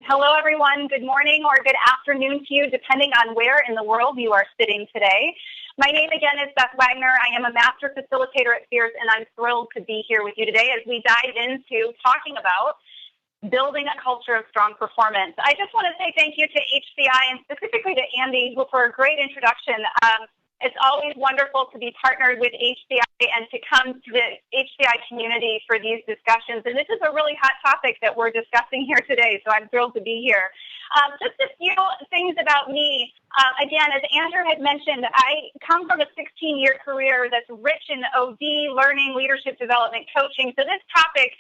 Hello, everyone. Good morning or good afternoon to you, depending on where in the world you are sitting today. My name again is Beth Wagner. I am a Master Facilitator at Fierce, and I'm thrilled to be here with you today as we dive into talking about building a culture of strong performance. I just want to say thank you to HCI and specifically to Andy for a great introduction. It's always wonderful to be partnered with HCI and to come to the HCI community for these discussions. And this is a really hot topic that we're discussing here today, so I'm thrilled to be here. Just a few things about me. Again, as Andrew had mentioned, I come from a 16-year career that's rich in OD, learning, leadership development, coaching. So this topic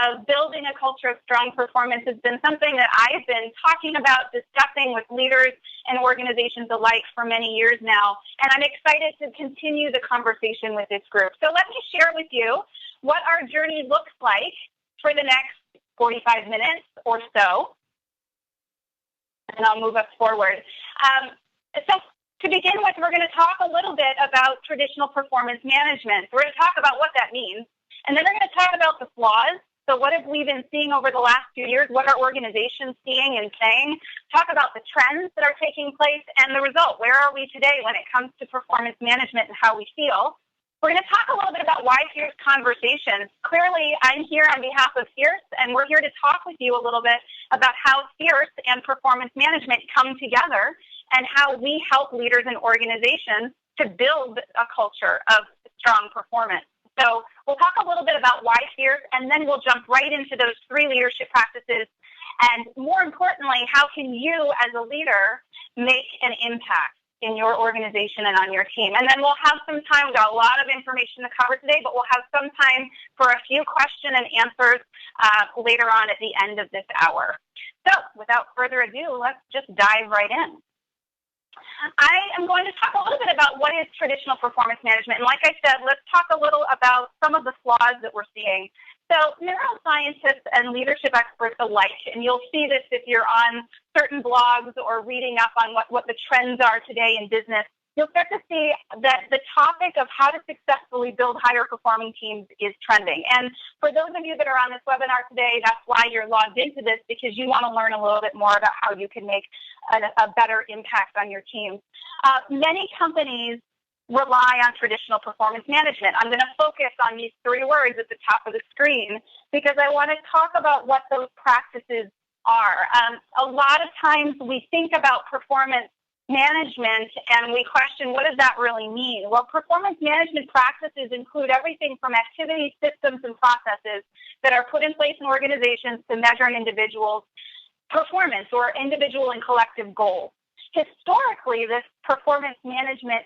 of building a culture of strong performance has been something that I've been talking about, discussing with leaders and organizations alike for many years now, and I'm excited to continue the conversation with this group. So let me share with you what our journey looks like for the next 45 minutes or so, and I'll move us forward. So to begin with, we're going to talk a little bit about traditional performance management. We're going to talk about what that means, and then we're going to talk about the flaws. So what have we been seeing over the last few years? What are organizations seeing and saying? Talk about the trends that are taking place and the result. Where are we today when it comes to performance management and how we feel? We're going to talk a little bit about why Fierce Conversations. Clearly, I'm here on behalf of Fierce, and we're here to talk with you a little bit about how Fierce and performance management come together and how we help leaders and organizations to build a culture of strong performance. So we'll talk a little bit about why Fierce, and then we'll jump right into those 3 leadership practices. And more importantly, how can you as a leader make an impact in your organization and on your team? And then we'll have some time. We've got a lot of information to cover today, but we'll have some time for a few question and answers later on at the end of this hour. So without further ado, let's just dive right in. I am going to talk a little bit about what is traditional performance management. And like I said, let's talk a little about some of the flaws that we're seeing. So neuroscientists and leadership experts alike, and you'll see this if you're on certain blogs or reading up on what the trends are today in business, you'll start to see that the topic of how to successfully build higher performing teams is trending. And for those of you that are on this webinar today, that's why you're logged into this, because you want to learn a little bit more about how you can make a better impact on your team. Many companies rely on traditional performance management. I'm going to focus on these 3 words at the top of the screen because I want to talk about what those practices are. A lot of times we think about performance management and we question, what does that really mean? Well, performance management practices include everything from activities, systems, and processes that are put in place in organizations to measure an individual's performance or individual and collective goals. Historically, this performance management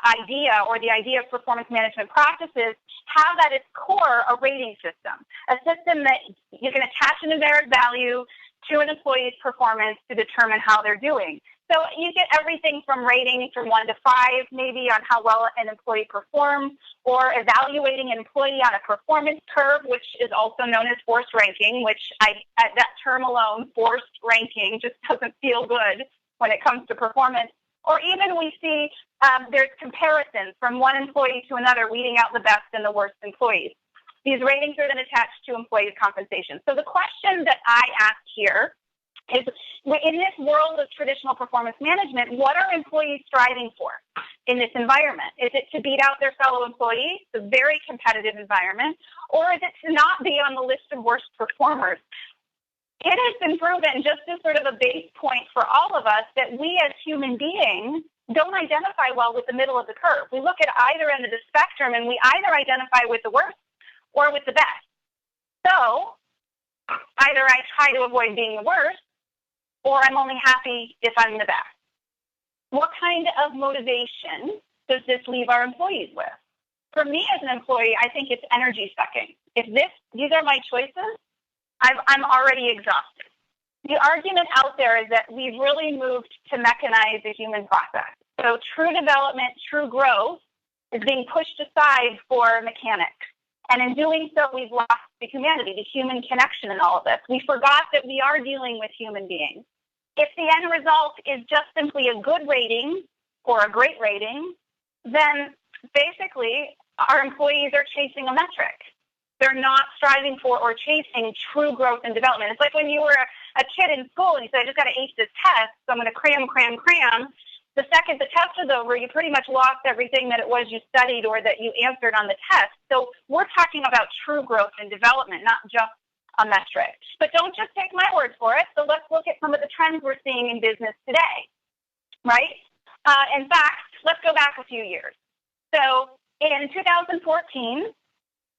idea, or the idea of performance management practices, have at its core a rating system, a system that you can attach a numeric value to an employee's performance to determine how they're doing. So you get everything from ratings from 1 to 5, maybe on how well an employee performs, or evaluating an employee on a performance curve, which is also known as forced ranking, which that term alone, forced ranking, just doesn't feel good when it comes to performance. Or even we see there's comparisons from one employee to another, weeding out the best and the worst employees. These ratings are then attached to employees' compensation. So the question that I ask here is, in this world of traditional performance management, what are employees striving for in this environment? Is it to beat out their fellow employees, a very competitive environment, or is it to not be on the list of worst performers? It has been proven, just as sort of a base point for all of us, that we as human beings don't identify well with the middle of the curve. We look at either end of the spectrum and we either identify with the worst or with the best. So either I try to avoid being the worst, or I'm only happy if I'm the best. What kind of motivation does this leave our employees with? For me as an employee, I think it's energy sucking. If these are my choices, I'm already exhausted. The argument out there is that we've really moved to mechanize the human process. So true development, true growth is being pushed aside for mechanics. And in doing so, we've lost the humanity, the human connection in all of this. We forgot that we are dealing with human beings. If the end result is just simply a good rating or a great rating, then basically our employees are chasing a metric. They're not striving for or chasing true growth and development. It's like when you were a kid in school and you say, I just got to ace this test, so I'm going to cram. The second the test is over, you pretty much lost everything that it was you studied or that you answered on the test. So we're talking about true growth and development, not just a metric. But don't just take my word for it. So let's look at some of the trends we're seeing in business today, right? In fact, let's go back a few years. So in 2014,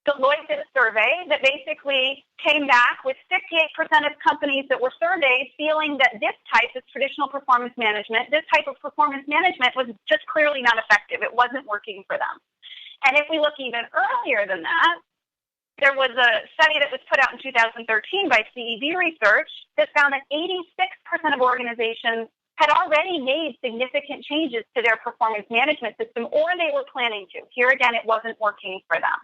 Deloitte did a survey that basically came back with 68% of companies that were surveyed feeling that this type of traditional performance management, this type of performance management was just clearly not effective. It wasn't working for them. And if we look even earlier than that, there was a study that was put out in 2013 by CEV Research that found that 86% of organizations had already made significant changes to their performance management system, or they were planning to. Here again, it wasn't working for them.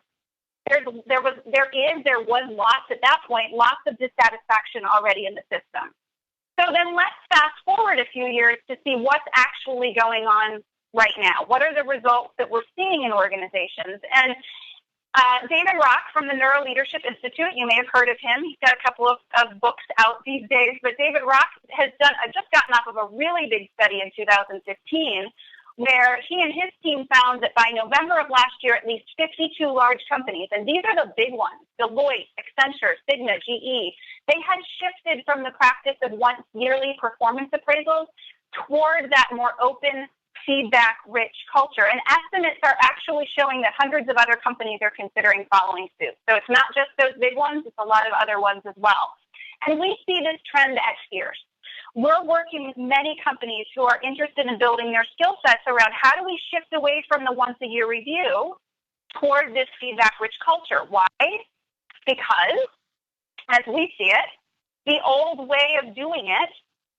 There was lots at that point, lots of dissatisfaction already in the system. So then let's fast forward a few years to see what's actually going on right now. What are the results that we're seeing in organizations? And David Rock from the Neuro Leadership Institute, you may have heard of him. He's got a couple of books out these days, but David Rock has just gotten off of a really big study in 2015 where he and his team found that by November of last year, at least 52 large companies, and these are the big ones, Deloitte, Accenture, Cigna, GE, they had shifted from the practice of once yearly performance appraisals toward that more open, feedback-rich culture. And estimates are actually showing that hundreds of other companies are considering following suit. So it's not just those big ones, it's a lot of other ones as well. And we see this trend at Fierce. We're working with many companies who are interested in building their skill sets around how do we shift away from the once-a-year review toward this feedback-rich culture. Why? Because, as we see it, the old way of doing it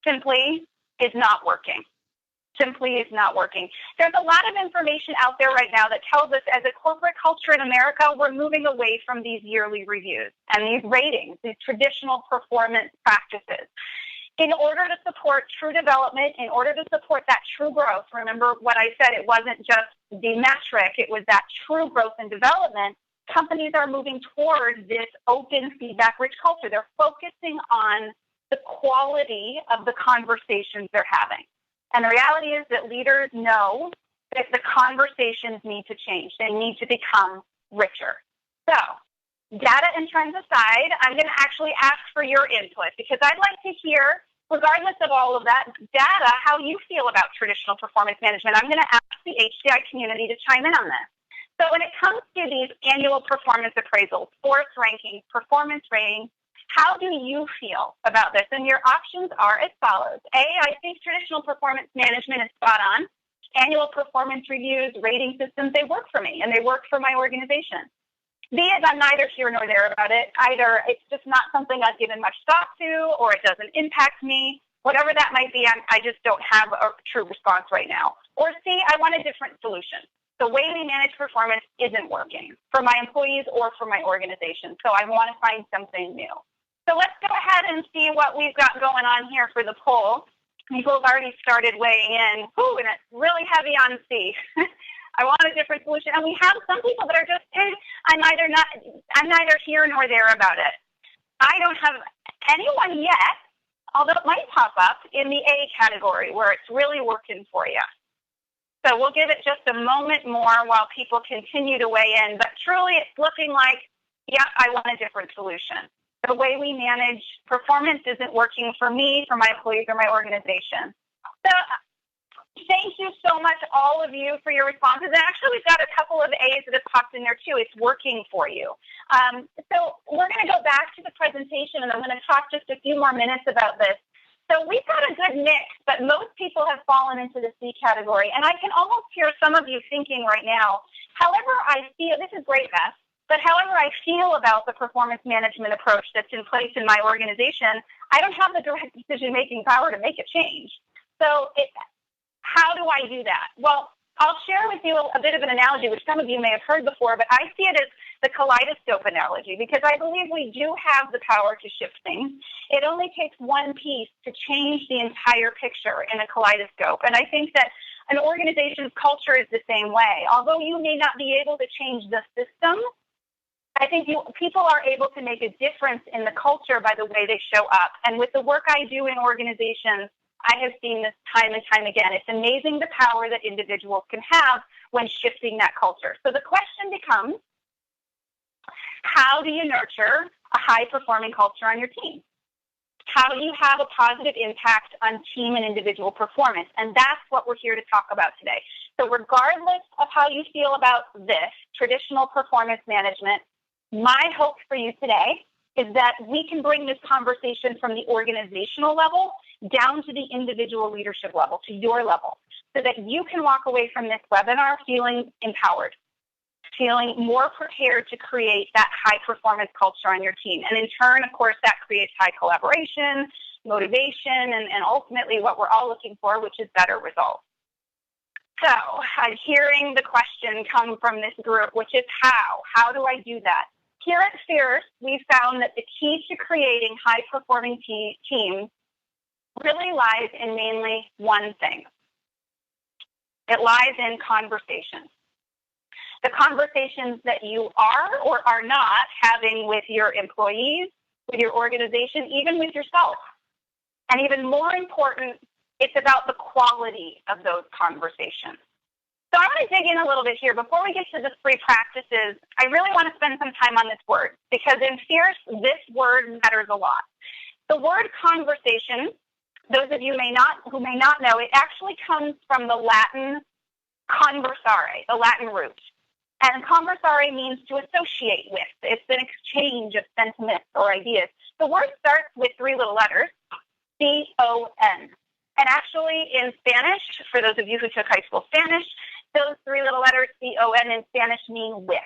simply is not working. Simply is not working. There's a lot of information out there right now that tells us as a corporate culture in America, we're moving away from these yearly reviews and these ratings, these traditional performance practices. In order to support true development, in order to support that true growth, remember what I said, it wasn't just the metric, it was that true growth and development, companies are moving towards this open feedback-rich culture. They're focusing on the quality of the conversations they're having. And the reality is that leaders know that the conversations need to change. They need to become richer. So, data and trends aside, I'm going to actually ask for your input because I'd like to hear, regardless of all of that data, how you feel about traditional performance management. I'm going to ask the HCI community to chime in on this. So when it comes to these annual performance appraisals, force rankings, performance ratings, how do you feel about this? And your options are as follows. A, I think traditional performance management is spot on. Annual performance reviews, rating systems, they work for me and they work for my organization. B is I'm neither here nor there about it. Either it's just not something I've given much thought to or it doesn't impact me. Whatever that might be, I just don't have a true response right now. Or C, I want a different solution. The way we manage performance isn't working for my employees or for my organization. So I want to find something new. So let's go ahead and see what we've got going on here for the poll. People have already started weighing in. Ooh, and it's really heavy on C. I want a different solution. And we have some people that are just, hey, I'm neither here nor there about it. I don't have anyone yet, although it might pop up in the A category where it's really working for you. So we'll give it just a moment more while people continue to weigh in. But truly, it's looking like, yeah, I want a different solution. The way we manage performance isn't working for me, for my employees, or my organization. So thank you so much, all of you, for your responses. And actually, we've got a couple of A's that have popped in there, too. It's working for you. So we're going to go back to the presentation, and I'm going to talk just a few more minutes about this. So we've got a good mix, but most people have fallen into the C category. And I can almost hear some of you thinking right now, however I feel, this is great, Beth, but however I feel about the performance management approach that's in place in my organization, I don't have the direct decision-making power to make a change. So how do I do that? Well, I'll share with you a bit of an analogy, which some of you may have heard before, but I see it as the kaleidoscope analogy because I believe we do have the power to shift things. It only takes one piece to change the entire picture in a kaleidoscope. And I think that an organization's culture is the same way. Although you may not be able to change the system, I think people are able to make a difference in the culture by the way they show up. And with the work I do in organizations, I have seen this time and time again. It's amazing the power that individuals can have when shifting that culture. So the question becomes, how do you nurture a high-performing culture on your team? How do you have a positive impact on team and individual performance? And that's what we're here to talk about today. So regardless of how you feel about this, traditional performance management, my hope for you today is that we can bring this conversation from the organizational level down to the individual leadership level, to your level, so that you can walk away from this webinar feeling empowered, feeling more prepared to create that high-performance culture on your team. And in turn, of course, that creates high collaboration, motivation, and ultimately what we're all looking for, which is better results. So I'm hearing the question come from this group, which is how? How do I do that? Here at Fierce, we've found that the key to creating high-performing teams really lies in mainly one thing. It lies in conversations. The conversations that you are or are not having with your employees, with your organization, even with yourself. And even more important, it's about the quality of those conversations. So I want to dig in a little bit here. Before we get to the 3 practices, I really want to spend some time on this word, because in Fierce, this word matters a lot. The word conversation, those of you who may not know, it actually comes from the Latin conversare, the Latin root. And conversare means to associate with. It's an exchange of sentiments or ideas. The word starts with 3 little letters, C-O-N. And actually in Spanish, for those of you who took high school Spanish, those 3 little letters, C-O-N, in Spanish mean with.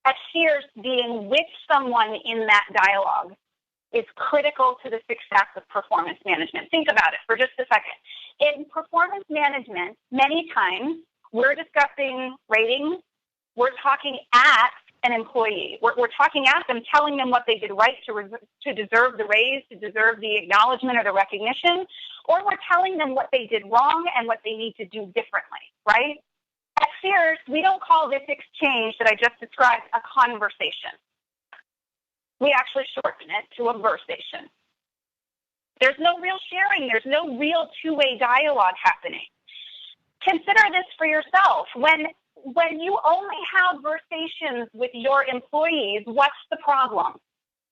At Fierce, being with someone in that dialogue is critical to the success of performance management. Think about it for just a second. In performance management, many times we're discussing ratings. We're talking at an employee. We're talking at them, telling them what they did right to deserve the raise, to deserve the acknowledgement or the recognition, or we're telling them what they did wrong and what they need to do differently, right? At Fierce, we don't call this exchange that I just described a conversation. We actually shorten it to a versation. There's no real sharing. There's no real two-way dialogue happening. Consider this for yourself. When you only have versations with your employees, what's the problem?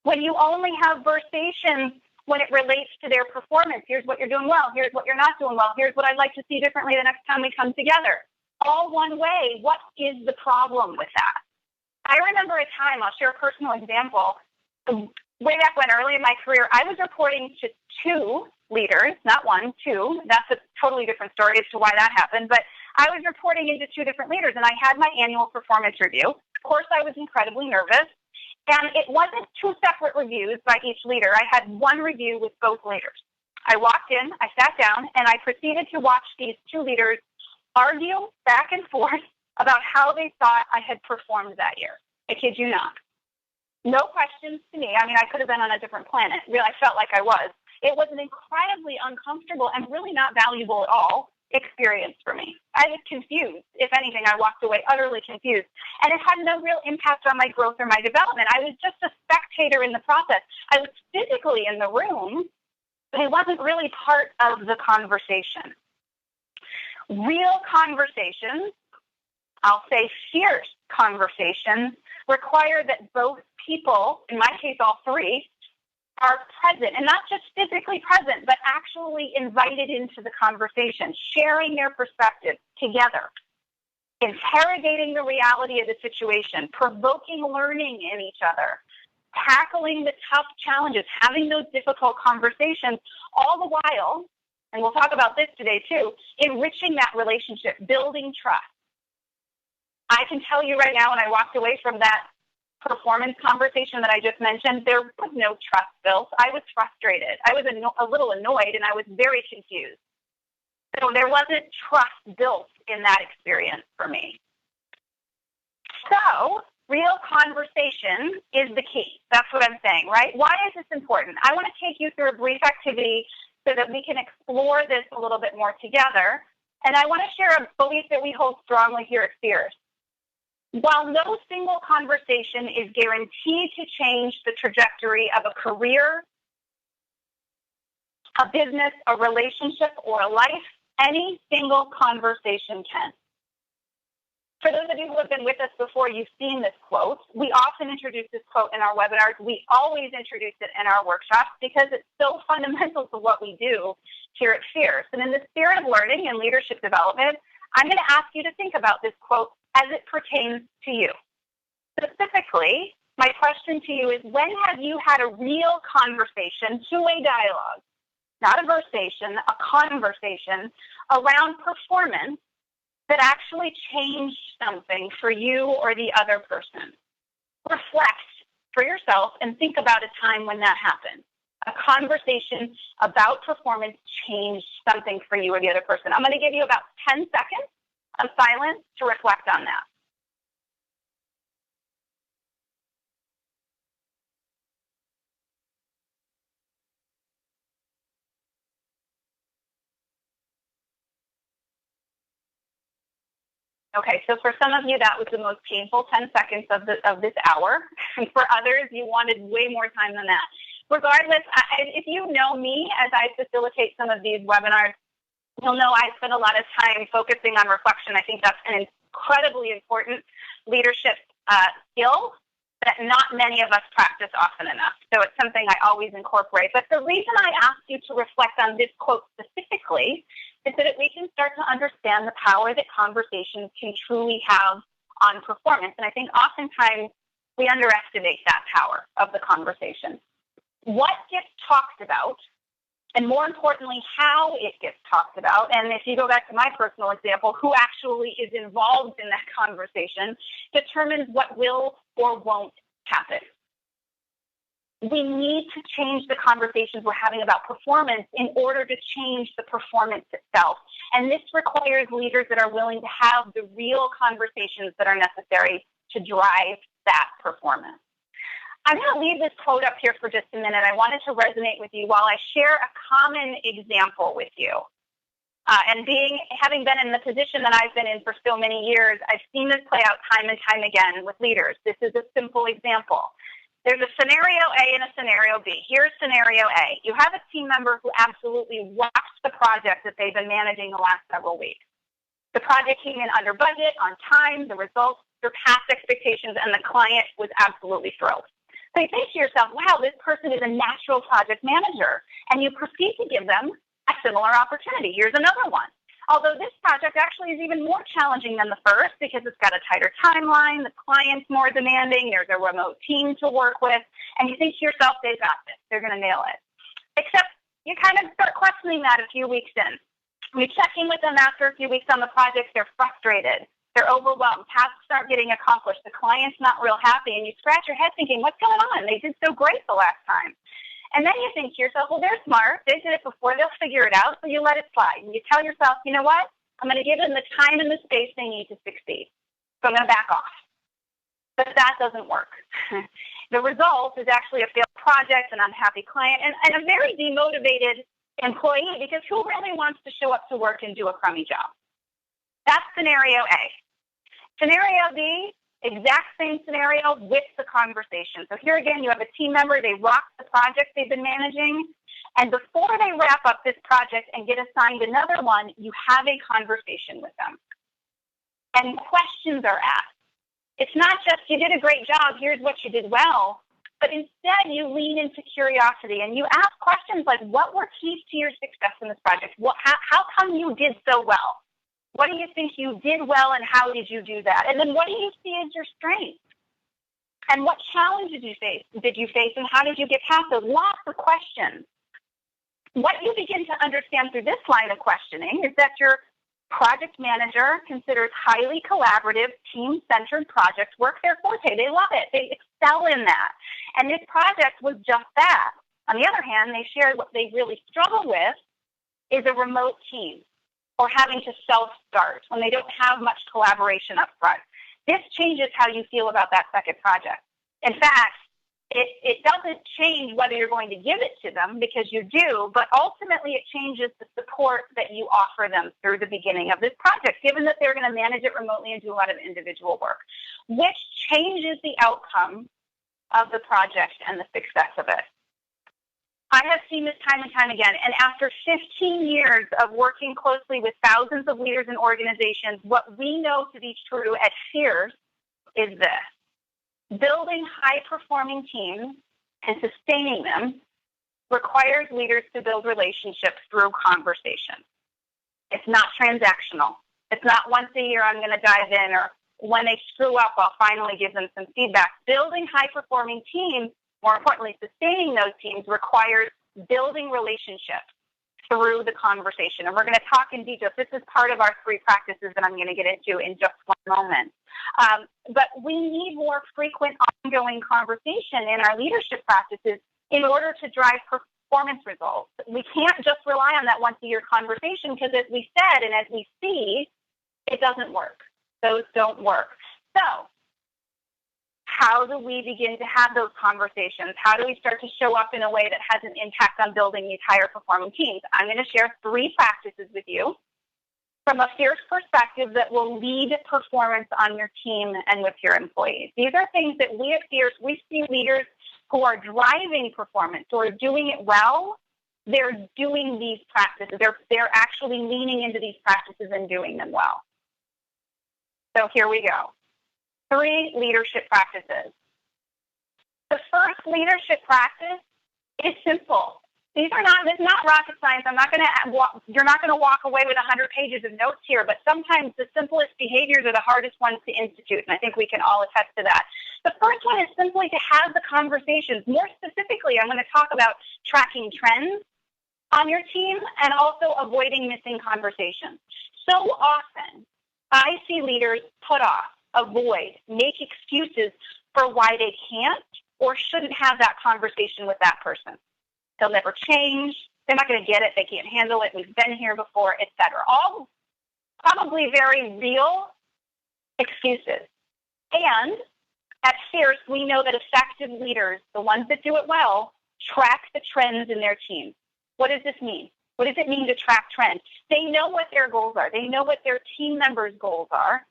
When you only have versations when it relates to their performance, here's what you're doing well, here's what you're not doing well, here's what I'd like to see differently the next time we come together. All one way, what is the problem with that? I remember a time, I'll share a personal example. Way back when, early in my career, I was reporting to 2 leaders, not 1, 2. That's a totally different story as to why that happened. But I was reporting into 2 different leaders, and I had my annual performance review. Of course, I was incredibly nervous. And it wasn't 2 separate reviews by each leader. I had 1 review with both leaders. I walked in, I sat down, and I proceeded to watch these 2 leaders argue back and forth about how they thought I had performed that year. I kid you not. No questions to me. I mean, I could have been on a different planet. Really, I felt like I was. It was an incredibly uncomfortable and really not valuable at all experience for me. I was confused. If anything, I walked away utterly confused. And it had no real impact on my growth or my development. I was just a spectator in the process. I was physically in the room, but it wasn't really part of the conversation. Real conversations, I'll say fierce conversations, require that both people, in my case all 3, are present, and not just physically present, but actually invited into the conversation, sharing their perspectives together, interrogating the reality of the situation, provoking learning in each other, tackling the tough challenges, having those difficult conversations, all the while, and we'll talk about this today too, enriching that relationship, building trust. I can tell you right now, when I walked away from that performance conversation that I just mentioned, there was no trust built. I was frustrated. I was a little annoyed, and I was very confused. So there wasn't trust built in that experience for me. So real conversation is the key. That's what I'm saying, right? Why is this important? I want to take you through a brief activity so that we can explore this a little bit more together. And I want to share a belief that we hold strongly here at Fierce. While no single conversation is guaranteed to change the trajectory of a career, a business, a relationship, or a life, any single conversation can. For those of you who have been with us before, you've seen this quote. We often introduce this quote in our webinars. We always introduce it in our workshops because it's so fundamental to what we do here at Fierce. And in the spirit of learning and leadership development, I'm going to ask you to think about this quote as it pertains to you. Specifically, my question to you is, when have you had a real conversation, two-way dialogue, not a versation, a conversation around performance that actually changed something for you or the other person? Reflect for yourself and think about a time when that happened. A conversation about performance changed something for you or the other person. I'm going to give you about 10 seconds of silence to reflect on that. Okay, so for some of you, that was the most painful 10 seconds of this hour. And for others, you wanted way more time than that. Regardless, if you know me as I facilitate some of these webinars, you'll know I spend a lot of time focusing on reflection. I think that's an incredibly important leadership skill that not many of us practice often enough. So it's something I always incorporate. But the reason I asked you to reflect on this quote specifically is so that we can start to understand the power that conversations can truly have on performance. And I think oftentimes we underestimate that power of the conversation. What gets talked about, and more importantly, how it gets talked about, and if you go back to my personal example, who actually is involved in that conversation, determines what will or won't happen. We need to change the conversations we're having about performance in order to change the performance itself. And this requires leaders that are willing to have the real conversations that are necessary to drive that performance. I'm going to leave this quote up here for just a minute. I wanted to resonate with you while I share a common example with you. Having been in the position that I've been in for so many years, I've seen this play out time and time again with leaders. This is a simple example. There's a scenario A and a scenario B. Here's scenario A. You have a team member who absolutely rocks the project that they've been managing the last several weeks. The project came in under budget, on time, the results surpassed expectations, and the client was absolutely thrilled. So you think to yourself, wow, this person is a natural project manager, and you proceed to give them a similar opportunity. Here's another one. Although this project actually is even more challenging than the first because it's got a tighter timeline, the client's more demanding, there's a remote team to work with, and you think to yourself, they've got this, they're going to nail it. Except you kind of start questioning that a few weeks in. You check in with them after a few weeks on the project, they're frustrated, they're overwhelmed, tasks aren't getting accomplished, the client's not real happy, and you scratch your head thinking, what's going on? They did so great the last time. And then you think to yourself, well, they're smart. They did it before. They'll figure it out. So you let it slide. And you tell yourself, you know what? I'm going to give them the time and the space they need to succeed. So I'm going to back off. But that doesn't work. The result is actually a failed project, an unhappy client, and a very demotivated employee, because who really wants to show up to work and do a crummy job? That's scenario A. Scenario B, exact same scenario with the conversation. So here again, you have a team member, they rock the project they've been managing, and before they wrap up this project and get assigned another one, you have a conversation with them. And questions are asked. It's not just, you did a great job, here's what you did well, but instead you lean into curiosity and you ask questions like, what were keys to your success in this project? How come you did so well? What do you think you did well, and how did you do that? And then what do you see as your strengths? And what challenges did you face, and how did you get past those? Lots of questions. What you begin to understand through this line of questioning is that your project manager considers highly collaborative, team-centered projects work their forte. They love it. They excel in that. And this project was just that. On the other hand, they shared what they really struggle with is a remote team, or having to self-start when they don't have much collaboration up front. This changes how you feel about that second project. In fact, it doesn't change whether you're going to give it to them, because you do, but ultimately it changes the support that you offer them through the beginning of this project, given that they're going to manage it remotely and do a lot of individual work, which changes the outcome of the project and the success of it. I have seen this time and time again, and after 15 years of working closely with thousands of leaders and organizations, what we know to be true at Fierce is this: building high-performing teams and sustaining them requires leaders to build relationships through conversation. It's not transactional. It's not once a year I'm going to dive in, or when they screw up, I'll finally give them some feedback. Building high-performing teams, more importantly, sustaining those teams, requires building relationships through the conversation. And we're going to talk in detail. This is part of our 3 practices that I'm going to get into in just one moment. But we need more frequent, ongoing conversation in our leadership practices in order to drive performance results. We can't just rely on that once-a-year conversation, because as we said and as we see, it doesn't work. Those don't work. So how do we begin to have those conversations? How do we start to show up in a way that has an impact on building these higher performing teams? I'm going to share 3 practices with you from a Fierce perspective that will lead performance on your team and with your employees. These are things that we at Fierce, we see leaders who are driving performance, who are doing it well. They're doing these practices. They're actually leaning into these practices and doing them well. So here we go. 3 leadership practices. The first leadership practice is simple. It's not rocket science. You're not going to walk away with 100 pages of notes here, but sometimes the simplest behaviors are the hardest ones to institute, and I think we can all attest to that. The first one is simply to have the conversations. More specifically, I'm going to talk about tracking trends on your team and also avoiding missing conversations. So often, I see leaders put off, avoid, make excuses for why they can't or shouldn't have that conversation with that person. They'll never change. They're not going to get it. They can't handle it. We've been here before, etc. All probably very real excuses. And at Fierce, we know that effective leaders, the ones that do it well, track the trends in their team. What does this mean? What does it mean to track trends? They know what their goals are. They know what their team members' goals are.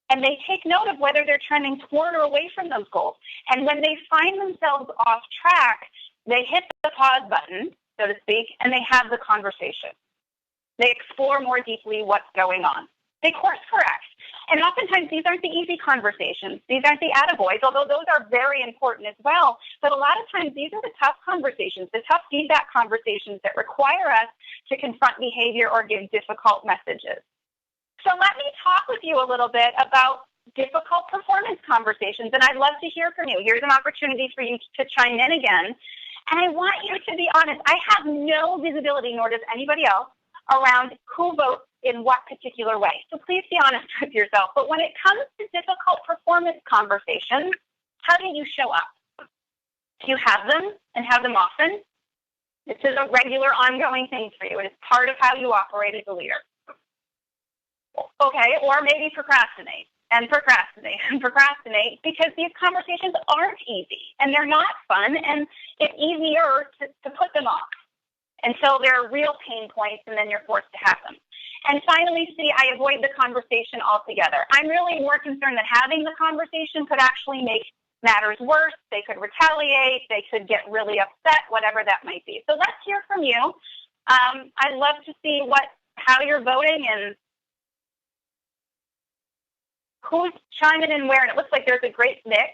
And they take note of whether they're trending toward or away from those goals. And when they find themselves off track, they hit the pause button, so to speak, and they have the conversation. They explore more deeply what's going on. They course correct. And oftentimes these aren't the easy conversations. These aren't the attaboys, although those are very important as well. But a lot of times these are the tough conversations, the tough feedback conversations that require us to confront behavior or give difficult messages. So let me talk with you a little bit about difficult performance conversations, and I'd love to hear from you. Here's an opportunity for you to chime in again. And I want you to be honest. I have no visibility, nor does anybody else, around who votes in what particular way. So please be honest with yourself. But when it comes to difficult performance conversations, how do you show up? Do you have them and have them often? This is a regular, ongoing thing for you. It is part of how you operate as a leader. Okay, or maybe procrastinate and procrastinate and procrastinate, because these conversations aren't easy and they're not fun, and it's easier to put them off until they're real pain points, and then you're forced to have them. And finally, C, I avoid the conversation altogether. I'm really more concerned that having the conversation could actually make matters worse. They could retaliate. They could get really upset, whatever that might be. So let's hear from you. I'd love to see how you're voting and who's chiming in where. And it looks like there's a great mix.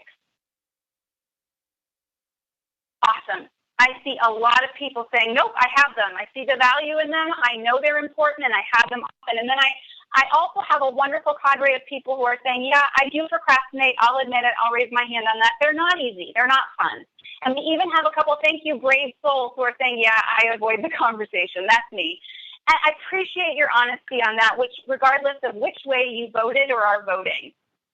Awesome. I see a lot of people saying, nope, I have them. I see the value in them. I know they're important, and I have them often. And then I also have a wonderful cadre of people who are saying, yeah, I do procrastinate. I'll admit it. I'll raise my hand on that. They're not easy. They're not fun. And we even have a couple, thank you, brave souls who are saying, yeah, I avoid the conversation. That's me. And I appreciate your honesty on that, which regardless of which way you voted or are voting.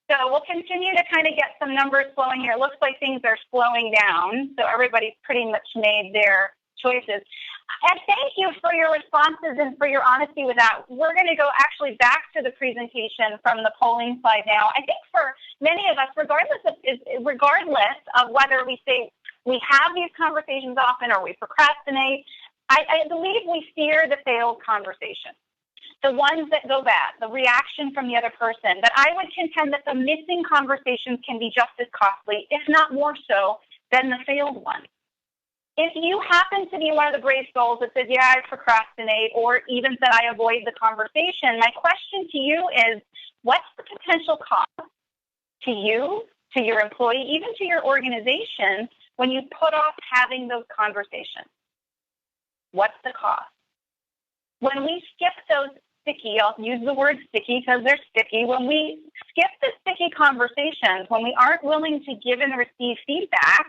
So we'll continue to kind of get some numbers flowing here. It looks like things are slowing down, so everybody's pretty much made their choices. And thank you for your responses and for your honesty with that. We're going to go actually back to the presentation from the polling slide now. I think for many of us, regardless of whether we say we have these conversations often or we procrastinate. I believe we fear the failed conversation, the ones that go bad, the reaction from the other person. But I would contend that the missing conversations can be just as costly, if not more so, than the failed ones. If you happen to be one of the brave souls that says, yeah, I procrastinate, or even said I avoid the conversation, my question to you is, what's the potential cost to you, to your employee, even to your organization when you put off having those conversations? What's the cost? When we skip those sticky, I'll use the word sticky because they're sticky, when we skip the sticky conversations, when we aren't willing to give and receive feedback,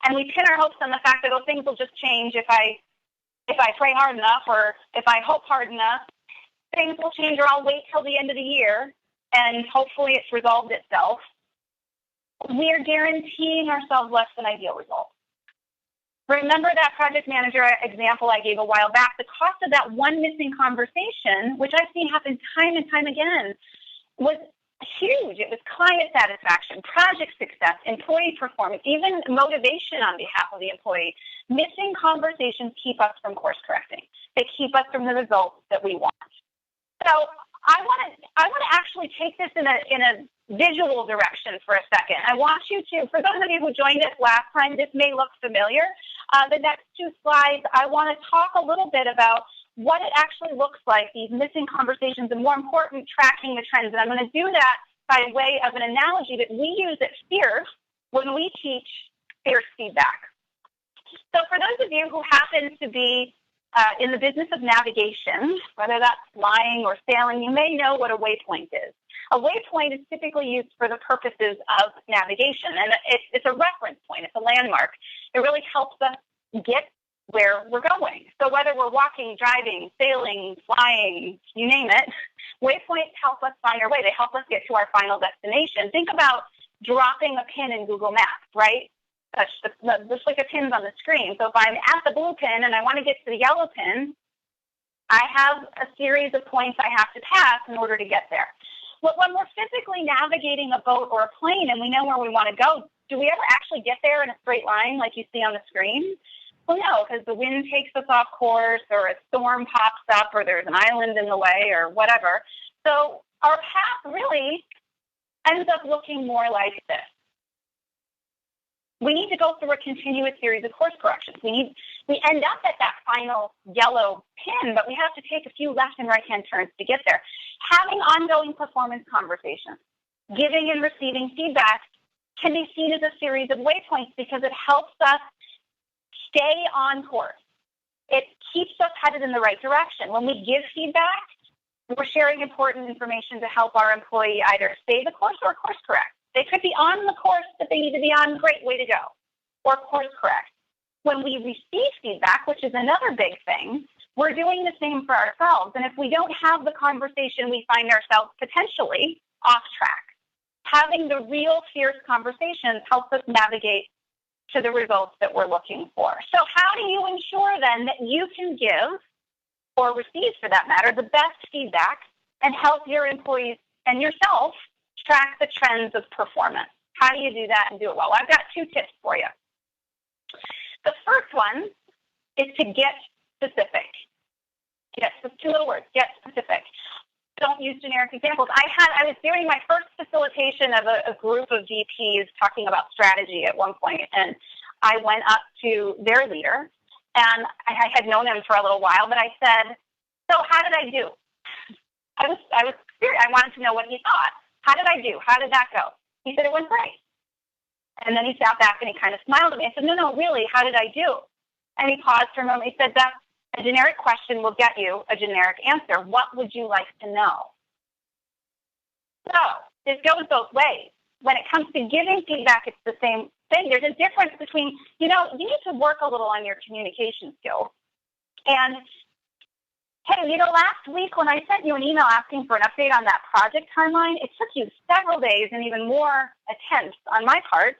and we pin our hopes on the fact that, oh, things will just change if I pray hard enough or if I hope hard enough, things will change, or I'll wait till the end of the year and hopefully it's resolved itself, we are guaranteeing ourselves less than ideal results. Remember that project manager example I gave a while back? The cost of that one missing conversation, which I've seen happen time and time again, was huge. It was client satisfaction, project success, employee performance, even motivation on behalf of the employee. Missing conversations keep us from course correcting. They keep us from the results that we want. So I want to actually take this in a visual direction for a second. I want you to, for those of you who joined us last time, this may look familiar. The next two slides, I want to talk a little bit about what it actually looks like, these missing conversations, and more important, tracking the trends. And I'm going to do that by way of an analogy that we use at Fierce when we teach Fierce feedback. So for those of you who happen to be in the business of navigation, whether that's flying or sailing, you may know what a waypoint is. A waypoint is typically used for the purposes of navigation, and it's a reference point. It's a landmark. It really helps us get where we're going. So whether we're walking, driving, sailing, flying, you name it, waypoints help us find our way. They help us get to our final destination. Think about dropping a pin in Google Maps, right? Just like a pin's on the screen. So if I'm at the blue pin and I want to get to the yellow pin, I have a series of points I have to pass in order to get there. But when we're physically navigating a boat or a plane and we know where we want to go, do we ever actually get there in a straight line like you see on the screen? Well, no, because the wind takes us off course, or a storm pops up, or there's an island in the way, or whatever. So our path really ends up looking more like this. We need to go through a continuous series of course corrections. We end up at that final yellow pin, but we have to take a few left and right-hand turns to get there. Having ongoing performance conversations, giving and receiving feedback can be seen as a series of waypoints because it helps us stay on course. It keeps us headed in the right direction. When we give feedback, we're sharing important information to help our employee either stay the course or course correct. They could be on the course that they need to be on, great, way to go, or course correct. When we receive feedback, which is another big thing, we're doing the same for ourselves. And if we don't have the conversation, we find ourselves potentially off track. Having the real fierce conversations helps us navigate to the results that we're looking for. So how do you ensure then that you can give, or receive for that matter, the best feedback and help your employees and yourself track the trends of performance? How do you do that and do it well? I've got two tips for you. The first one is to get specific. Yes, just two little words, get specific. Don't use generic examples. I was doing my first facilitation of a group of VPs talking about strategy at one point, and I went up to their leader, and I had known him for a little while, but I said, so how did I do? I was serious. I wanted to know what he thought. How did I do? How did that go? He said, it went great. And then he sat back and he kind of smiled at me. I said, no, really, how did I do? And he paused for a moment. He said, Beth, a generic question will get you a generic answer. What would you like to know? So this goes both ways. When it comes to giving feedback, it's the same thing. There's a difference between, you need to work a little on your communication skills. And hey, last week when I sent you an email asking for an update on that project timeline, it took you several days and even more attempts on my part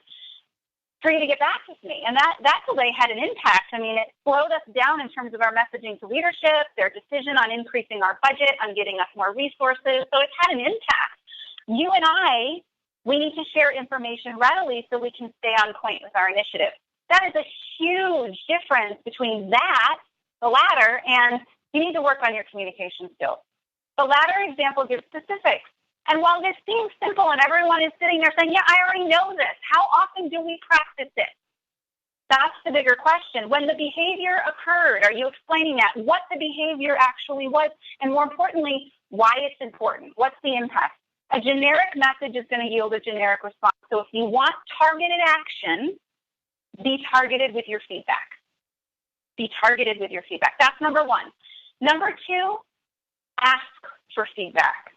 for you to get back with me. And that delay had an impact. I mean, it slowed us down in terms of our messaging to leadership, their decision on increasing our budget, on getting us more resources. So it's had an impact. You and we need to share information readily so we can stay on point with our initiative. That is a huge difference between that, the latter, and you need to work on your communication skills. The latter example gives specifics. And while this seems simple and everyone is sitting there saying, yeah, I already know this, how often do we practice it? That's the bigger question. When the behavior occurred, are you explaining that, what the behavior actually was, and more importantly, why it's important? What's the impact? A generic message is going to yield a generic response. So if you want targeted action, be targeted with your feedback. Be targeted with your feedback. That's number one. Number two, ask for feedback.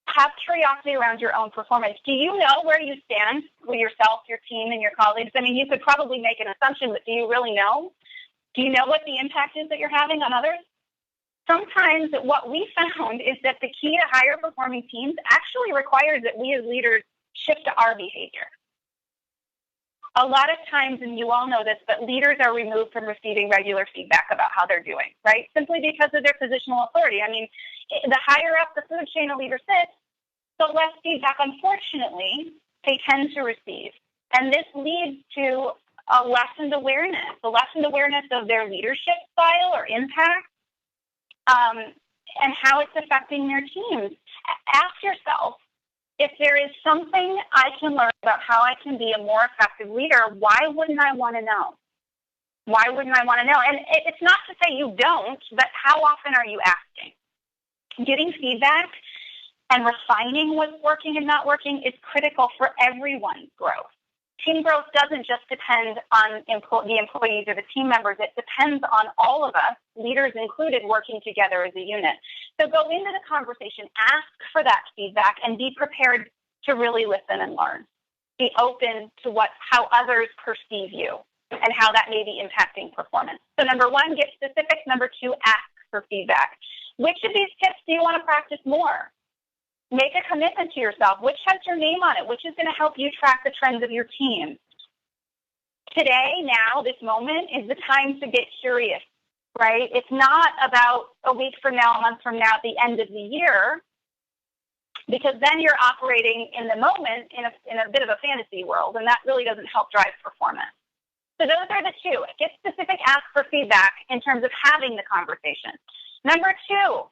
Have curiosity around your own performance. Do you know where you stand with yourself, your team, and your colleagues? I mean, you could probably make an assumption, but do you really know? Do you know what the impact is that you're having on others? Sometimes what we found is that the key to higher performing teams actually requires that we as leaders shift to our behavior. A lot of times, and you all know this, but leaders are removed from receiving regular feedback about how they're doing, right? Simply because of their positional authority. I mean, the higher up the food chain a leader sits, the less feedback, unfortunately, they tend to receive. And this leads to a lessened awareness of their leadership style or impact, and how it's affecting their teams. Ask yourself, if there is something I can learn about how I can be a more effective leader, why wouldn't I want to know? Why wouldn't I want to know? And it's not to say you don't, but how often are you asking? Getting feedback and refining what's working and not working is critical for everyone's growth. Team growth doesn't just depend on the employees or the team members. It depends on all of us, leaders included, working together as a unit. So go into the conversation, ask for that feedback, and be prepared to really listen and learn. Be open to how others perceive you and how that may be impacting performance. So number one, get specific. Number two, ask for feedback. Which of these tips do you want to practice more? Make a commitment to yourself. Which has your name on it? Which is going to help you track the trends of your team? Today, now, this moment is the time to get curious, right? It's not about a week from now, a month from now, at the end of the year, because then you're operating in the moment in a bit of a fantasy world, and that really doesn't help drive performance. So those are the two. Get specific, ask for feedback in terms of having the conversation. Number two,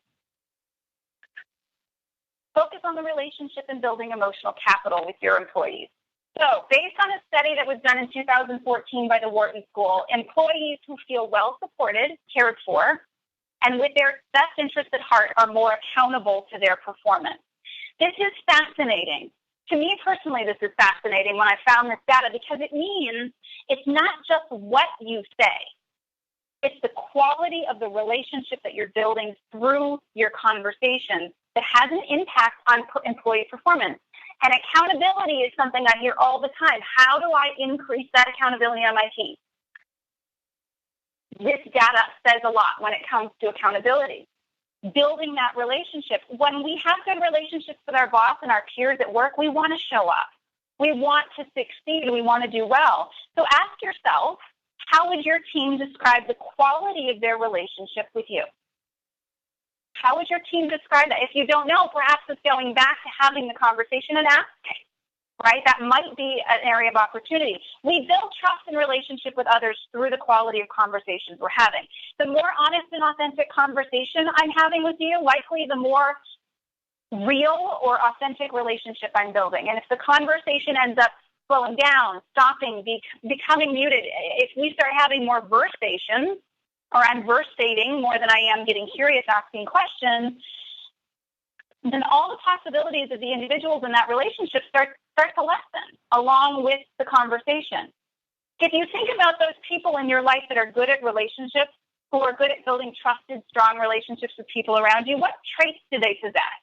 focus on the relationship and building emotional capital with your employees. So based on a study that was done in 2014 by the Wharton School, employees who feel well supported, cared for, and with their best interests at heart are more accountable to their performance. This is fascinating. To me personally, this is fascinating when I found this data, because it means it's not just what you say. It's the quality of the relationship that you're building through your conversations that has an impact on employee performance. And accountability is something I hear all the time. How do I increase that accountability on my team? This data says a lot when it comes to accountability. Building that relationship. When we have good relationships with our boss and our peers at work, we want to show up. We want to succeed. We want to do well. So ask yourself, how would your team describe the quality of their relationship with you? How would your team describe that? If you don't know, perhaps it's going back to having the conversation and asking, right? That might be an area of opportunity. We build trust and relationship with others through the quality of conversations we're having. The more honest and authentic conversation I'm having with you, likely the more real or authentic relationship I'm building. And if the conversation ends up slowing down, stopping, becoming muted, if we start having more versations, or I'm versating more than I am getting curious, asking questions, then all the possibilities of the individuals in that relationship start to lessen along with the conversation. If you think about those people in your life that are good at relationships, who are good at building trusted, strong relationships with people around you, what traits do they possess?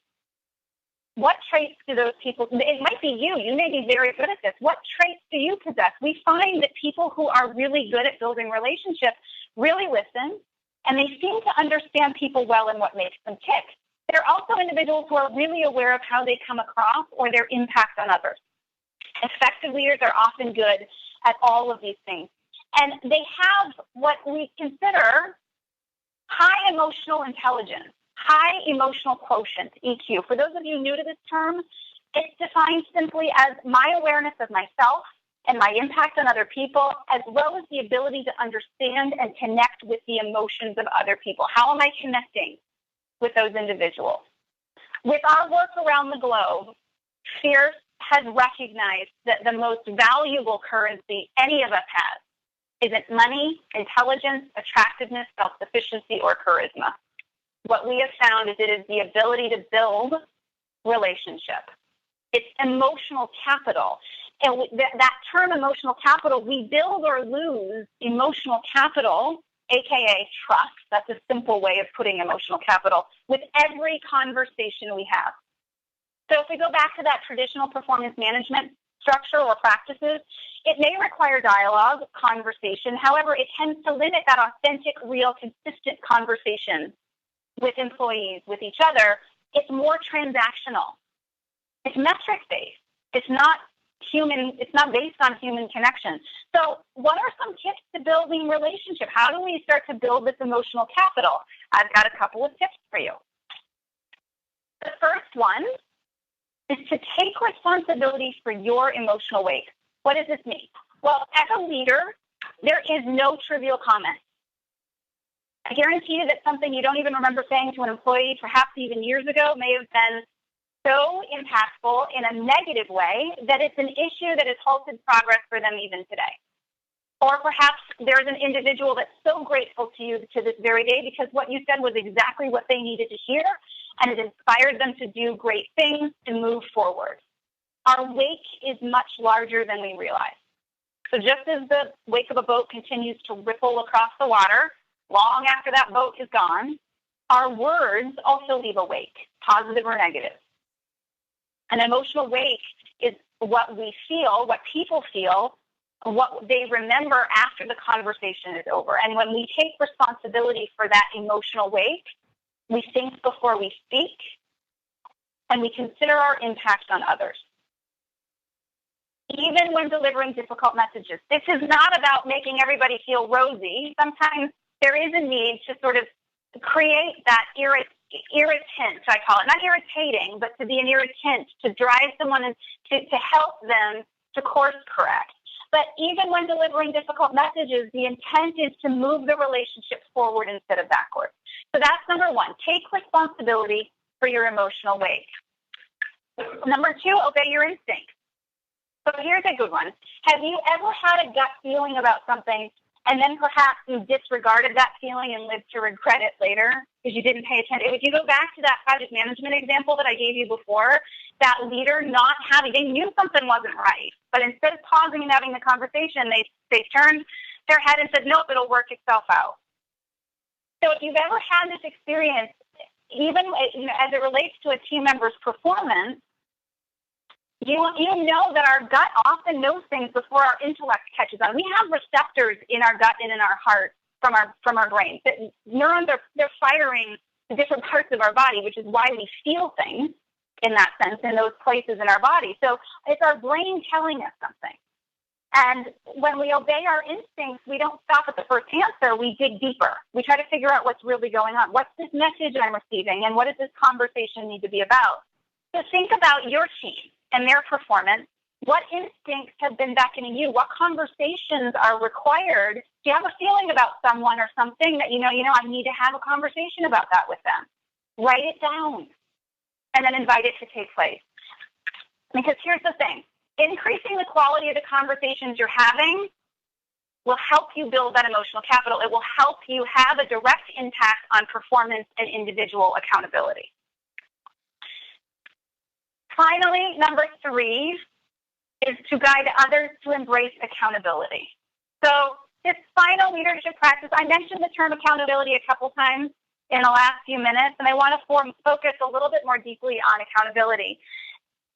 What traits do those people, it might be you may be very good at this. What traits do you possess? We find that people who are really good at building relationships really listen, and they seem to understand people well and what makes them tick. They're also individuals who are really aware of how they come across or their impact on others. Effective leaders are often good at all of these things. And they have what we consider high emotional intelligence, high emotional quotient, EQ. For those of you new to this term, it's defined simply as my awareness of myself, and my impact on other people, as well as the ability to understand and connect with the emotions of other people. How am I connecting with those individuals? With our work around the globe, Fierce has recognized that the most valuable currency any of us has isn't money, intelligence, attractiveness, self-sufficiency, or charisma. What we have found is it is the ability to build relationship. It's emotional capital. And that term emotional capital, we build or lose emotional capital, aka trust. That's a simple way of putting emotional capital with every conversation we have. So if we go back to that traditional performance management structure or practices, it may require dialogue, conversation. However, it tends to limit that authentic, real, consistent conversation with employees, with each other. It's more transactional. It's metric-based. It's not human. It's not based on human connection. So what are some tips to building relationship? How do we start to build this emotional capital? I've got a couple of tips for you. The first one is to take responsibility for your emotional weight. What does this mean? Well, as a leader, there is no trivial comment. I guarantee you that something you don't even remember saying to an employee, perhaps even years ago, may have been so impactful in a negative way that it's an issue that has halted progress for them even today. Or perhaps there's an individual that's so grateful to you to this very day because what you said was exactly what they needed to hear, and it inspired them to do great things to move forward. Our wake is much larger than we realize. So just as the wake of a boat continues to ripple across the water, long after that boat is gone, our words also leave a wake, positive or negative. An emotional wake is what we feel, what people feel, what they remember after the conversation is over. And when we take responsibility for that emotional wake, we think before we speak, and we consider our impact on others. Even when delivering difficult messages, this is not about making everybody feel rosy. Sometimes there is a need to sort of create that irritant, I call it, not irritating, but to be an irritant, to drive someone to help them to course correct. But even when delivering difficult messages, the intent is to move the relationship forward instead of backwards. So that's number one. Take responsibility for your emotional wake. Number two, obey your instincts. So here's a good one. Have you ever had a gut feeling about something and then perhaps you disregarded that feeling and lived to regret it later because you didn't pay attention? If you go back to that project management example that I gave you before, that leader not having, they knew something wasn't right, but instead of pausing and having the conversation, they turned their head and said, nope, it'll work itself out. So if you've ever had this experience, even as it relates to a team member's performance, you know that our gut often knows things before our intellect catches on. We have receptors in our gut and in our heart from our brains. Neurons they're firing to different parts of our body, which is why we feel things in that sense in those places in our body. So it's our brain telling us something. And when we obey our instincts, we don't stop at the first answer. We dig deeper. We try to figure out what's really going on. What's this message I'm receiving, and what does this conversation need to be about? So think about your team and their performance. What instincts have been beckoning you? What conversations are required? Do you have a feeling about someone or something that I need to have a conversation about that with them? Write it down and then invite it to take place. Because here's the thing. Increasing the quality of the conversations you're having will help you build that emotional capital. It will help you have a direct impact on performance and individual accountability. Finally, number three is to guide others to embrace accountability. So this final leadership practice, I mentioned the term accountability a couple times in the last few minutes, and I want to focus a little bit more deeply on accountability.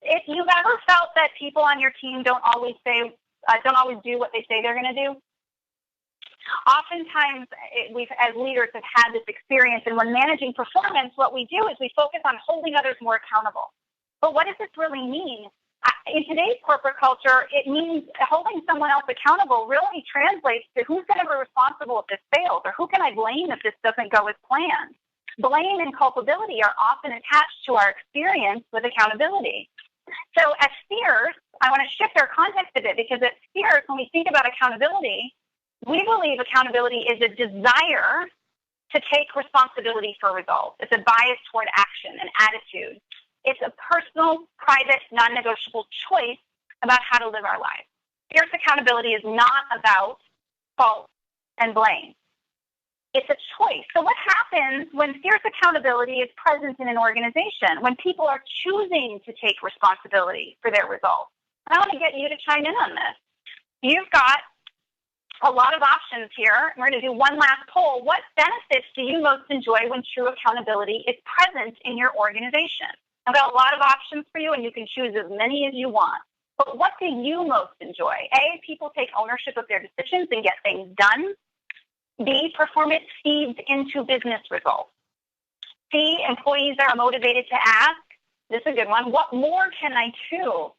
If you've ever felt that people on your team don't always do what they say they're going to do, oftentimes we've, as leaders, have had this experience, and when managing performance, what we do is we focus on holding others more accountable. But what does this really mean? In today's corporate culture, it means holding someone else accountable really translates to who's going to be responsible if this fails, or who can I blame if this doesn't go as planned. Blame and culpability are often attached to our experience with accountability. So at Fierce, I want to shift our context a bit, because at Fierce, when we think about accountability, we believe accountability is a desire to take responsibility for results. It's a bias toward action, an attitude. It's a personal, private, non-negotiable choice about how to live our lives. Fierce accountability is not about fault and blame. It's a choice. So what happens when fierce accountability is present in an organization, when people are choosing to take responsibility for their results? And I want to get you to chime in on this. You've got a lot of options here. We're going to do one last poll. What benefits do you most enjoy when true accountability is present in your organization? I've got a lot of options for you, and you can choose as many as you want. But what do you most enjoy? A, people take ownership of their decisions and get things done. B, performance feeds into business results. C, employees are motivated to ask, this is a good one, what more can I do?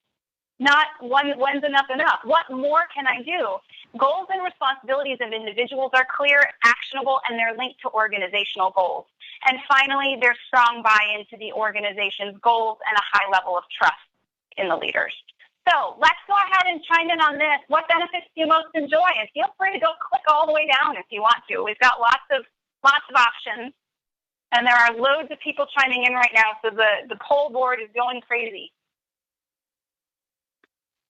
Not when's enough? What more can I do? Goals and responsibilities of individuals are clear, actionable, and they're linked to organizational goals. And finally, there's strong buy-in to the organization's goals and a high level of trust in the leaders. So let's go ahead and chime in on this. What benefits do you most enjoy? And feel free to go click all the way down if you want to. We've got lots of options, and there are loads of people chiming in right now, so the poll board is going crazy.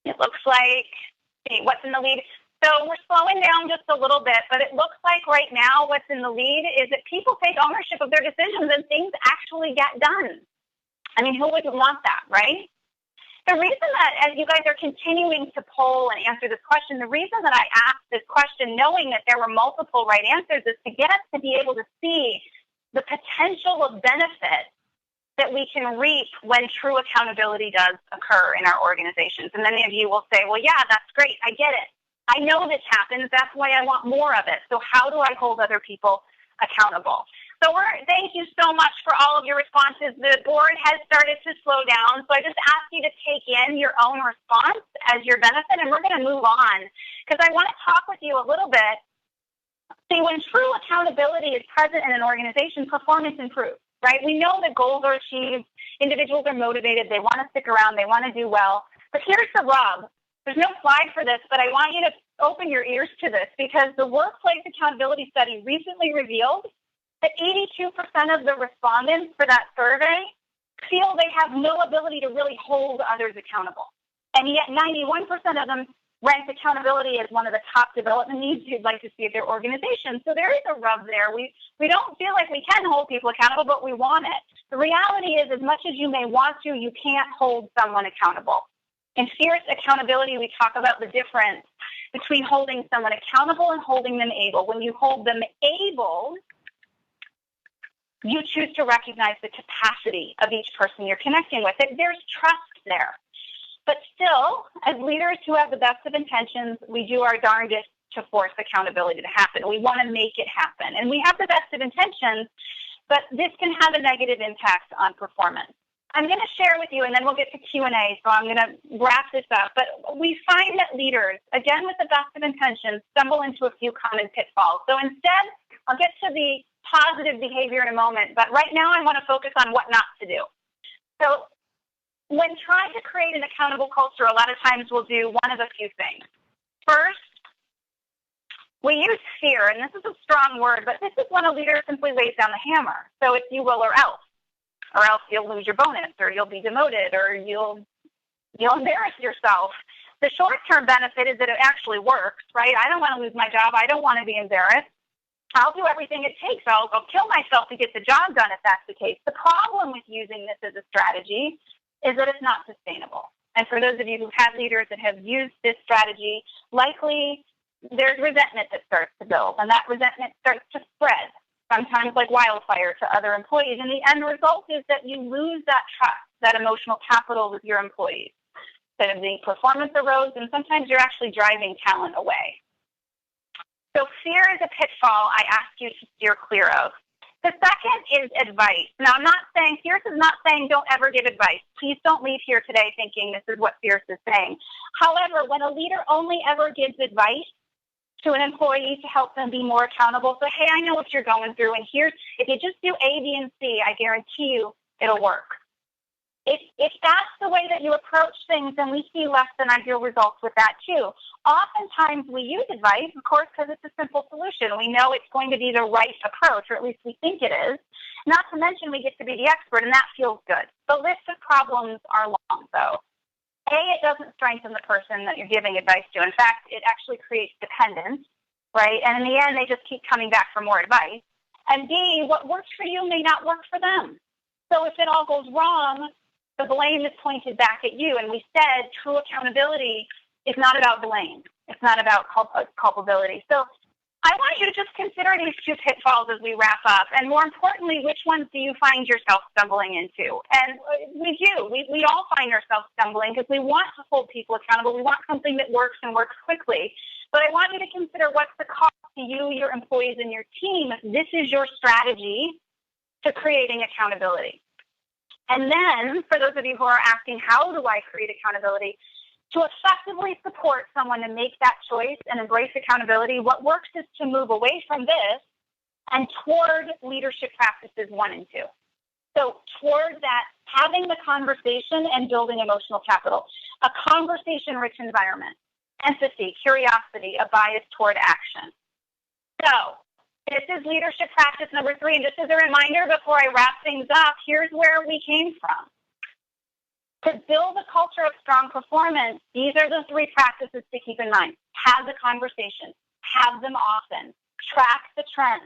It looks like, what's in the lead? So we're slowing down just a little bit, but it looks like right now what's in the lead is that people take ownership of their decisions and things actually get done. I mean, who wouldn't want that, right? The reason that, as you guys are continuing to poll and answer this question, the reason that I asked this question, knowing that there were multiple right answers, is to get us to be able to see the potential of benefit that we can reap when true accountability does occur in our organizations. And many of you will say, well, yeah, that's great. I get it. I know this happens. That's why I want more of it. So how do I hold other people accountable? So thank you so much for all of your responses. The board has started to slow down. So I just ask you to take in your own response as your benefit, and we're going to move on because I want to talk with you a little bit. See, when true accountability is present in an organization, performance improves, right? We know that goals are achieved. Individuals are motivated. They want to stick around. They want to do well. But here's the rub. There's no slide for this, but I want you to open your ears to this because the Workplace Accountability Study recently revealed that 82% of the respondents for that survey feel they have no ability to really hold others accountable. And yet 91% of them rank accountability as one of the top development needs you'd like to see at their organization. So there is a rub there. We don't feel like we can hold people accountable, but we want it. The reality is, as much as you may want to, you can't hold someone accountable. In fierce accountability, we talk about the difference between holding someone accountable and holding them able. When you hold them able, you choose to recognize the capacity of each person you're connecting with. There's trust there. But still, as leaders who have the best of intentions, we do our darndest to force accountability to happen. We want to make it happen. And we have the best of intentions, but this can have a negative impact on performance. I'm going to share with you, and then we'll get to Q&A, so I'm going to wrap this up. But we find that leaders, again with the best of intentions, stumble into a few common pitfalls. So instead, I'll get to the positive behavior in a moment, but right now I want to focus on what not to do. So when trying to create an accountable culture, a lot of times we'll do one of a few things. First, we use fear, and this is a strong word, but this is when a leader simply lays down the hammer. So it's you will or else you'll lose your bonus, or you'll be demoted, or you'll embarrass yourself. The short-term benefit is that it actually works, right? I don't want to lose my job. I don't want to be embarrassed. I'll do everything it takes. I'll kill myself to get the job done if that's the case. The problem with using this as a strategy is that it's not sustainable. And for those of you who have leaders that have used this strategy, likely there's resentment that starts to build, and that resentment starts to spread, sometimes like wildfire, to other employees. And the end result is that you lose that trust, that emotional capital with your employees. So the performance erodes, and sometimes you're actually driving talent away. So fear is a pitfall I ask you to steer clear of. The second is advice. Now, Fierce is not saying don't ever give advice. Please don't leave here today thinking this is what Fierce is saying. However, when a leader only ever gives advice to an employee to help them be more accountable, so, hey, I know what you're going through, and if you just do A, B, and C, I guarantee you it'll work. If that's the way that you approach things, then we see less than ideal results with that too. Oftentimes we use advice, of course, because it's a simple solution. We know it's going to be the right approach, or at least we think it is. Not to mention we get to be the expert, and that feels good. The list of problems are long, though. A, it doesn't strengthen the person that you're giving advice to. In fact, it actually creates dependence, right? And in the end, they just keep coming back for more advice. And B, what works for you may not work for them. So if it all goes wrong, the blame is pointed back at you. And we said true accountability is not about blame. It's not about culpability. So I want you to just consider these two pitfalls as we wrap up. And more importantly, which ones do you find yourself stumbling into? And we do. We all find ourselves stumbling because we want to hold people accountable. We want something that works and works quickly. But I want you to consider what's the cost to you, your employees, and your team if this is your strategy to creating accountability. And then, for those of you who are asking, how do I create accountability? To effectively support someone to make that choice and embrace accountability, what works is to move away from this and toward leadership practices 1 and 2. So toward that, having the conversation and building emotional capital, a conversation-rich environment, empathy, curiosity, a bias toward action. So this is leadership practice number 3. And just as a reminder, before I wrap things up, here's where we came from. To build a culture of strong performance, these are the 3 practices to keep in mind. Have the conversation. Have them often. Track the trends.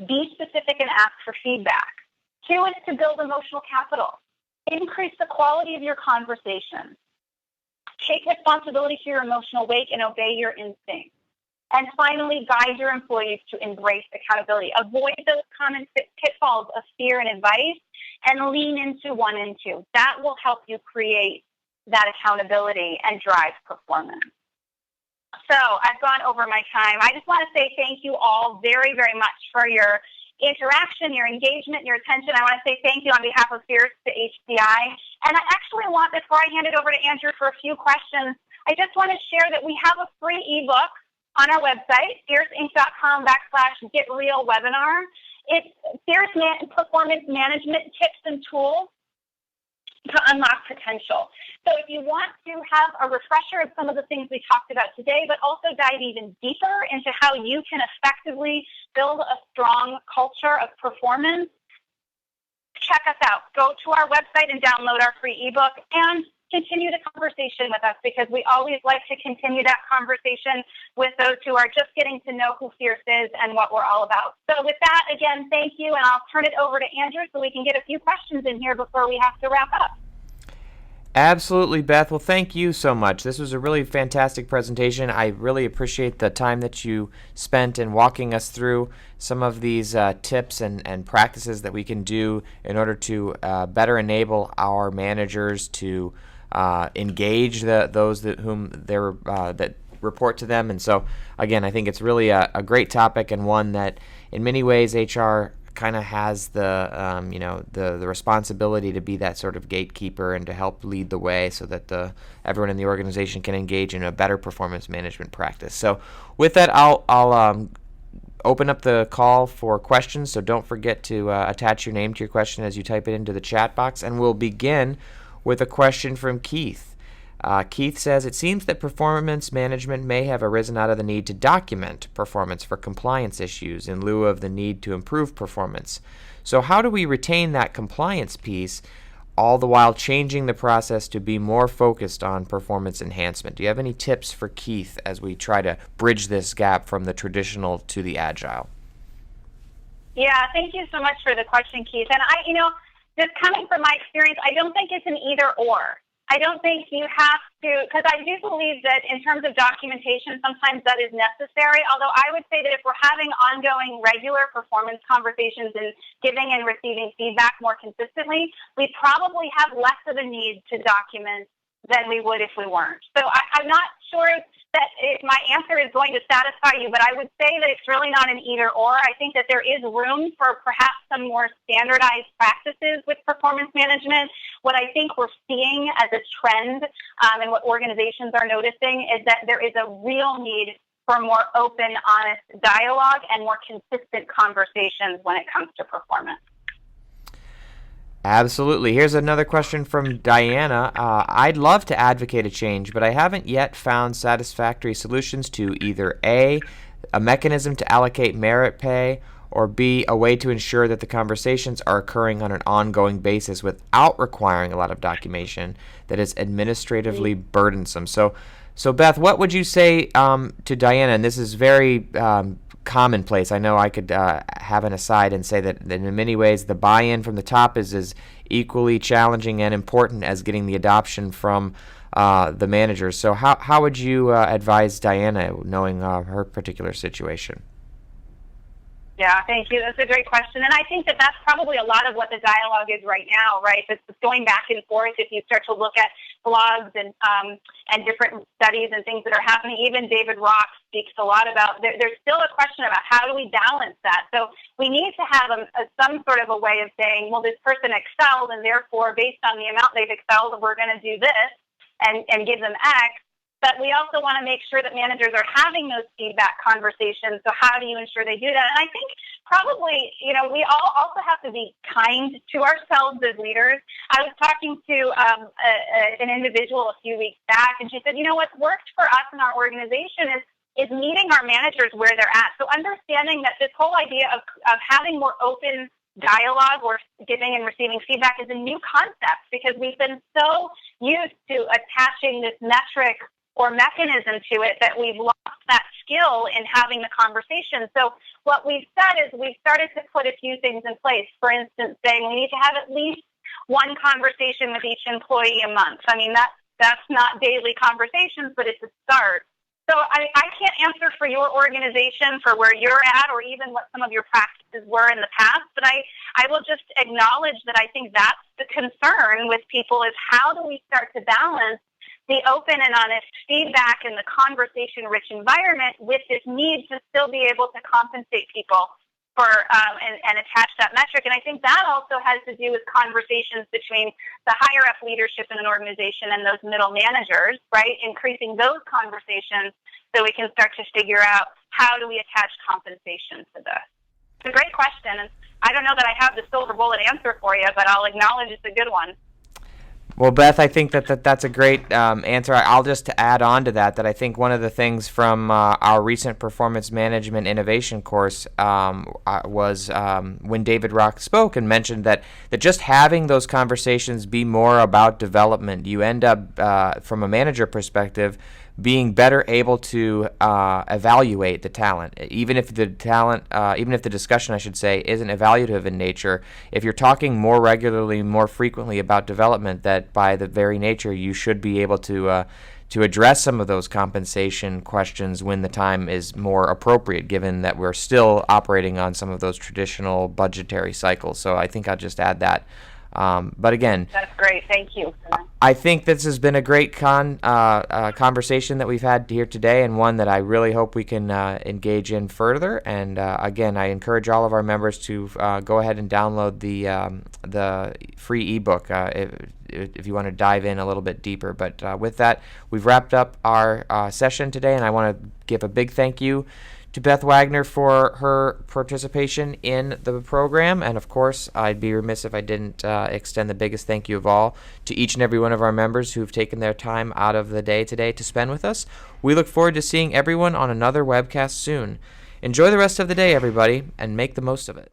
Be specific and ask for feedback. 2 is to build emotional capital. Increase the quality of your conversation. Take responsibility for your emotional weight and obey your instincts. And finally, guide your employees to embrace accountability. Avoid those common pitfalls of fear and advice and lean into 1 and 2. That will help you create that accountability and drive performance. So I've gone over my time. I just want to say thank you all very, very much for your interaction, your engagement, your attention. I want to say thank you on behalf of Fierce to HCI. And I actually want, before I hand it over to Andrew for a few questions, I just want to share that we have a free ebook on our website, fierceinc.com/getrealwebinar. It's Fierce Performance Management Tips and Tools to Unlock Potential. So if you want to have a refresher of some of the things we talked about today, but also dive even deeper into how you can effectively build a strong culture of performance, check us out. Go to our website and download our free ebook and continue the conversation with us, because we always like to continue that conversation with those who are just getting to know who Fierce is and what we're all about. So with that, again, thank you, and I'll turn it over to Andrew so we can get a few questions in here before we have to wrap up. Absolutely, Beth. Well, thank you so much. This was a really fantastic presentation. I really appreciate the time that you spent in walking us through some of these tips and practices that we can do in order to better enable our managers to engage those that that report to them. And so, again, I think it's really a great topic, and one that in many ways HR kind of has the responsibility to be that sort of gatekeeper and to help lead the way so that everyone in the organization can engage in a better performance management practice. So with that, I'll open up the call for questions. So don't forget to attach your name to your question as you type it into the chat box, and we'll begin with a question from Keith. Keith says, it seems that performance management may have arisen out of the need to document performance for compliance issues in lieu of the need to improve performance. So how do we retain that compliance piece all the while changing the process to be more focused on performance enhancement? Do you have any tips for Keith as we try to bridge this gap from the traditional to the agile? Yeah, thank you so much for the question, Keith. And just coming from my experience, I don't think it's an either or. I don't think you have to, because I do believe that in terms of documentation, sometimes that is necessary. Although I would say that if we're having ongoing regular performance conversations and giving and receiving feedback more consistently, we probably have less of a need to document than we would if we weren't. So I'm not sure that my answer is going to satisfy you, but I would say that it's really not an either or. I think that there is room for perhaps some more standardized practices with performance management. What I think we're seeing as a trend and what organizations are noticing is that there is a real need for more open, honest dialogue and more consistent conversations when it comes to performance. Absolutely. Here's another question from Diana. I'd love to advocate a change, but I haven't yet found satisfactory solutions to either a mechanism to allocate merit pay, or B, a way to ensure that the conversations are occurring on an ongoing basis without requiring a lot of documentation that is administratively burdensome. So Beth, what would you say to Diana? And this is very commonplace. I know I could have an aside and say that in many ways the buy-in from the top is as equally challenging and important as getting the adoption from the managers. So how would you advise Diana, knowing her particular situation? Yeah, thank you. That's a great question. And I think that that's probably a lot of what the dialogue is right now, right? It's going back and forth. If you start to look at blogs and different studies and things that are happening, even David Rock speaks a lot about, there's still a question about how do we balance that. So we need to have some sort of a way of saying, well, this person excelled, and therefore, based on the amount they've excelled, we're going to do this and give them X. But we also want to make sure that managers are having those feedback conversations. So how do you ensure they do that? And I think probably, we all also have to be kind to ourselves as leaders. I was talking to an individual a few weeks back, and she said, what's worked for us in our organization is meeting our managers where they're at. So understanding that this whole idea of having more open dialogue or giving and receiving feedback is a new concept, because we've been so used to attaching this metric or mechanism to it that we've lost that skill in having the conversation. So what we've said is we've started to put a few things in place. For instance, saying we need to have at least one conversation with each employee a month. I mean, that's not daily conversations, but it's a start. So I can't answer for your organization, for where you're at, or even what some of your practices were in the past, but I will just acknowledge that I think that's the concern with people, is how do we start to balance the open and honest feedback and the conversation-rich environment with this need to still be able to compensate people for and attach that metric. And I think that also has to do with conversations between the higher-up leadership in an organization and those middle managers, right? Increasing those conversations so we can start to figure out how do we attach compensation to this. It's a great question, and I don't know that I have the silver bullet answer for you, but I'll acknowledge it's a good one. Well, Beth, I think that's a great answer. I'll just add on to that I think one of the things from our recent performance management innovation course was when David Rock spoke and mentioned that just having those conversations be more about development, you end up, from a manager perspective, being better able to evaluate the talent, even if the discussion, I should say, isn't evaluative in nature. If you're talking more regularly, more frequently about development, that by the very nature you should be able to address some of those compensation questions when the time is more appropriate, given that we're still operating on some of those traditional budgetary cycles. So I think I'll just add that. But again, that's great. Thank you. I think this has been a great conversation that we've had here today, and one that I really hope we can engage in further. And again, I encourage all of our members to go ahead and download the free ebook if you want to dive in a little bit deeper. But with that, we've wrapped up our session today, and I want to give a big thank you to Beth Wagner for her participation in the program. And of course, I'd be remiss if I didn't extend the biggest thank you of all to each and every one of our members who've taken their time out of the day today to spend with us. We look forward to seeing everyone on another webcast soon. Enjoy the rest of the day, everybody, and make the most of it.